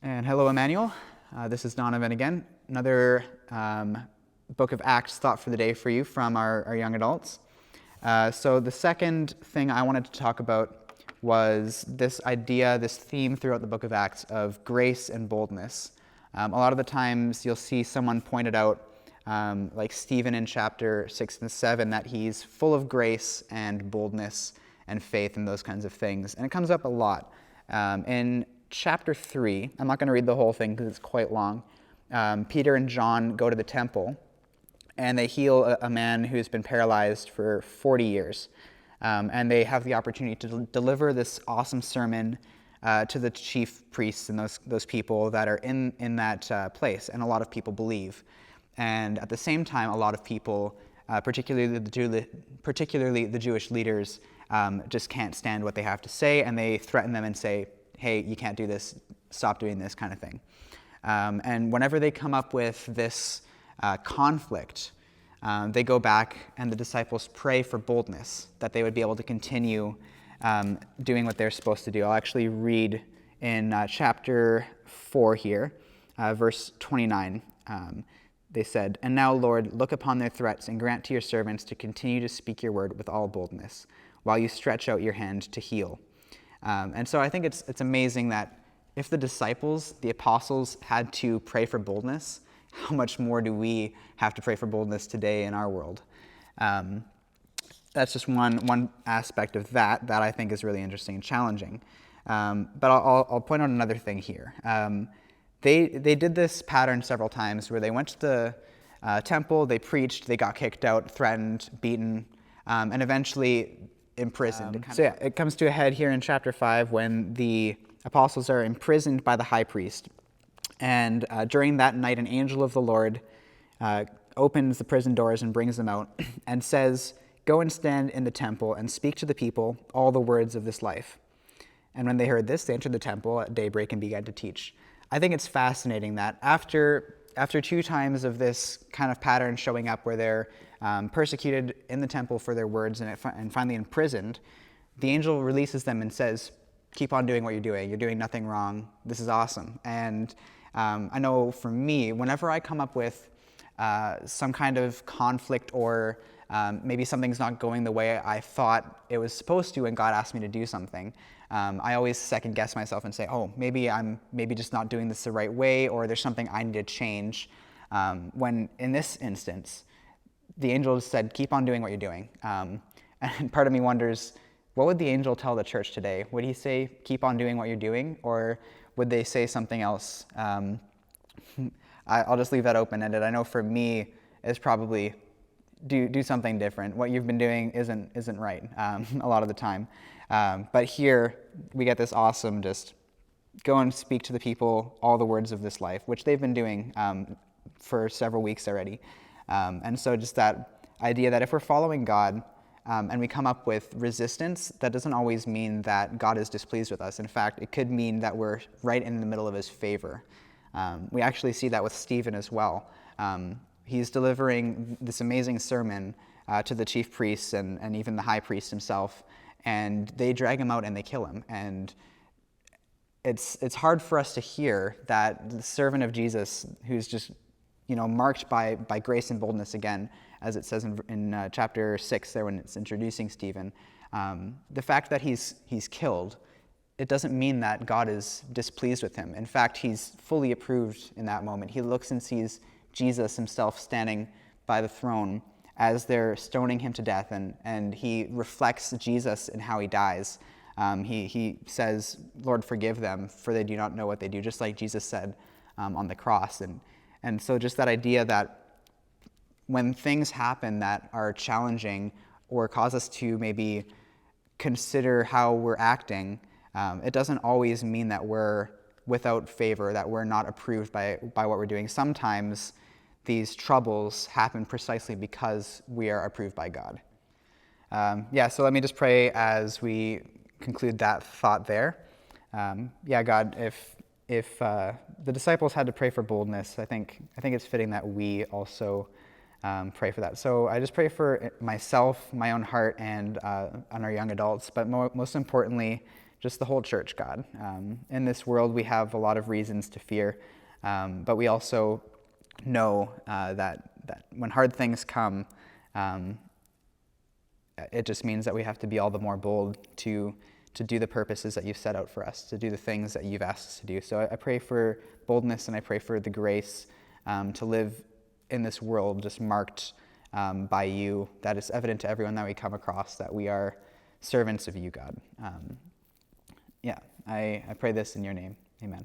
And hello, Emmanuel. This is Donovan again. Another Book of Acts thought for the day for you from our young adults. So the second thing I wanted to talk about was this idea, this theme throughout the Book of Acts of grace and boldness. A lot of the times you'll see someone pointed out, like Stephen in chapter 6 and 7, that he's full of grace and boldness and faith and those kinds of things. And it comes up a lot. In chapter 3, I'm not going to read the whole thing because it's quite long. Peter and John go to the temple and they heal a man who's been paralyzed for 40 years. And they have the opportunity to deliver this awesome sermon to the chief priests and those people that are in that place. And a lot of people believe. And at the same time, a lot of people, particularly the Jewish leaders, just can't stand what they have to say, and they threaten them and say, hey, you can't do this, stop doing this kind of thing. And whenever they come up with this conflict, they go back and the disciples pray for boldness, that they would be able to continue doing what they're supposed to do. I'll actually read in chapter 4 here, verse 29. They said, "And now, Lord, look upon their threats and grant to your servants to continue to speak your word with all boldness, while you stretch out your hand to heal." And so I think it's amazing that if the disciples, the apostles, had to pray for boldness, how much more do we have to pray for boldness today in our world? That's just one aspect of that I think is really interesting and challenging. But I'll point out another thing here. They did this pattern several times where they went to the temple, they preached, they got kicked out, threatened, beaten, and eventually imprisoned. It comes to a head here in chapter 5 when the apostles are imprisoned by the high priest. And during that night, an angel of the Lord opens the prison doors and brings them out and says, "Go and stand in the temple and speak to the people all the words of this life." And when they heard this, they entered the temple at daybreak and began to teach. I think it's fascinating that after 2 times of this kind of pattern showing up where they're persecuted in the temple for their words and finally imprisoned, the angel releases them and says, "Keep on doing what you're doing. You're doing nothing wrong. This is awesome." And I know for me, whenever I come up with some kind of conflict or maybe something's not going the way I thought it was supposed to and God asked me to do something, I always second guess myself and say, oh, maybe I'm just not doing this the right way, or there's something I need to change. When in this instance, the angel said, keep on doing what you're doing. And part of me wonders, what would the angel tell the church today? Would he say, keep on doing what you're doing? Or would they say something else? I'll just leave that open-ended. I know for me, it's probably do something different. What you've been doing isn't right a lot of the time. But here, we get this awesome just go and speak to the people all the words of this life, which they've been doing for several weeks already. And so just that idea that if we're following God and we come up with resistance, that doesn't always mean that God is displeased with us. In fact, it could mean that we're right in the middle of his favor. We actually see that with Stephen as well. He's delivering this amazing sermon to the chief priests and even the high priest himself, and they drag him out and they kill him. And it's hard for us to hear that the servant of Jesus, who's just marked by grace and boldness again, as it says in chapter 6 there when it's introducing Stephen, the fact that he's killed, it doesn't mean that God is displeased with him. In fact, he's fully approved in that moment. He looks and sees Jesus himself standing by the throne as they're stoning him to death, and he reflects Jesus in how he dies. He says, "Lord, forgive them, for they do not know what they do," just like Jesus said on the cross. And so just that idea that when things happen that are challenging or cause us to maybe consider how we're acting, it doesn't always mean that we're without favor, that we're not approved by what we're doing. Sometimes these troubles happen precisely because we are approved by God. So let me just pray as we conclude that thought there. God, if the disciples had to pray for boldness, I think it's fitting that we also pray for that. So I just pray for myself, my own heart, and on our young adults, but most importantly, just the whole church, God. In this world, we have a lot of reasons to fear, but we also know that when hard things come, it just means that we have to be all the more bold to do the purposes that you've set out for us, to do the things that you've asked us to do. So I pray for boldness, and I pray for the grace to live in this world just marked by you, that is evident to everyone that we come across, that we are servants of you, God. I pray this in your name. Amen.